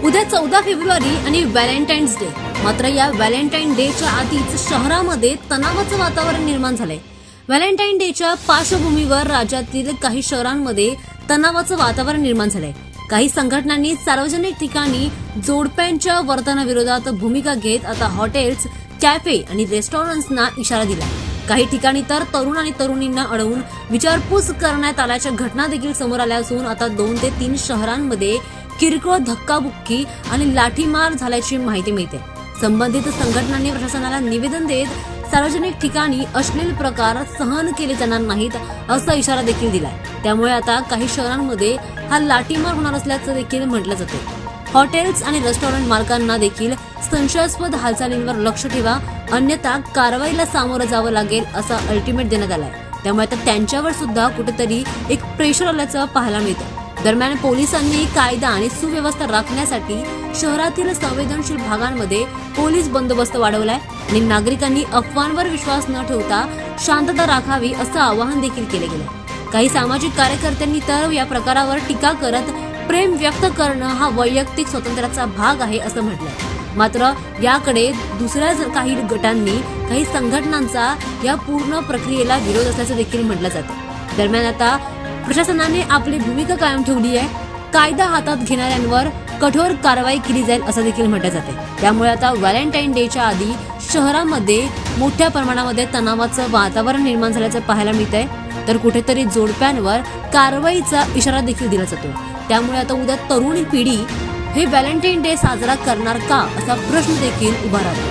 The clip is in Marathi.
उद्या 14 फेब्रुवारी आणि व्हॅलेंटाईन्स डे. मात्र या व्हॅलेंटाईन डेच्या आधीच शहरामध्ये तणावाचं वातावरण निर्माण झालंय. व्हॅलेंटाईन डेच्या पार्श्वभूमीवर राज्यातील काही शहरांमध्ये तणावाचं वातावरण निर्माण झालंय. काही संघटनांनी सार्वजनिक ठिकाणी जोडप्यांच्या वर्तनाविरोधात भूमिका घेत आता हॉटेल्स, कॅफे आणि रेस्टॉरंट्सना इशारा दिला. काही ठिकाणी तर तरुण आणि तरुणींना अडवून विचारपूस करण्यात आल्याच्या घटना देखील समोर आल्या असून आता 2 ते 3 शहरांमध्ये किरकोळ धक्काबुक्की आणि लाठीमार झाल्याची माहिती मिळते. संबंधित संघटनांनी प्रशासनाला निवेदन देत सार्वजनिक ठिकाणी अश्लील प्रकार सहन केले जाणार नाहीत असा इशारा देखील दिलाय. त्यामुळे आता काही शहरांमध्ये हा लाठीमार होणार असल्याचं देखील म्हटलं जाते. हॉटेल्स आणि रेस्टॉरंट मालकांना देखील संशयास्पद हालचालींवर लक्ष ठेवा, अन्यथा कारवाईला सामोरं जावं लागेल असा अल्टिमेट देण्यात आलाय. त्यामुळे आता त्यांच्यावर सुद्धा कुठेतरी एक प्रेशर आल्याचं पाहायला मिळतं. दरम्यान पोलिसांनी कायदा आणि सुव्यवस्था राखण्यासाठी शहरातील संवेदनशील भागांमध्ये पोलीस बंदोबस्त वाढवलाय आणि नागरिकांनी अफवांवर विश्वास न ठेवता शांतता राखावी असं आवाहन देखील केले गेले. काही सामाजिक कार्यकर्त्यांनी तर या प्रकारावर टीका करत प्रेम व्यक्त करणं हा वैयक्तिक स्वातंत्र्याचा भाग आहे असं म्हटलंय. मात्र याकडे दुसऱ्या काही गटांनी, काही संघटनांचा या पूर्ण प्रक्रियेला विरोध असल्याचं देखील म्हटलं जातं. दरम्यान आता प्रशासनाने आपली भूमिका कायम ठेवली आहे. कायदा हातात घेणाऱ्यांवर कठोर कारवाई केली जाईल असं देखील म्हटलं जाते. त्यामुळे आता व्हॅलेंटाईन डेच्या आधी शहरामध्ये मोठ्या प्रमाणामध्ये तणावाचं वातावरण निर्माण झाल्याचं पाहायला मिळतंय. तर कुठेतरी जोडप्यांवर कारवाईचा इशारा देखील दिला जातो. त्यामुळे आता उद्या तरुण पिढी हे व्हॅलेंटाईन डे साजरा करणार का असा प्रश्न देखील उभा राहतो.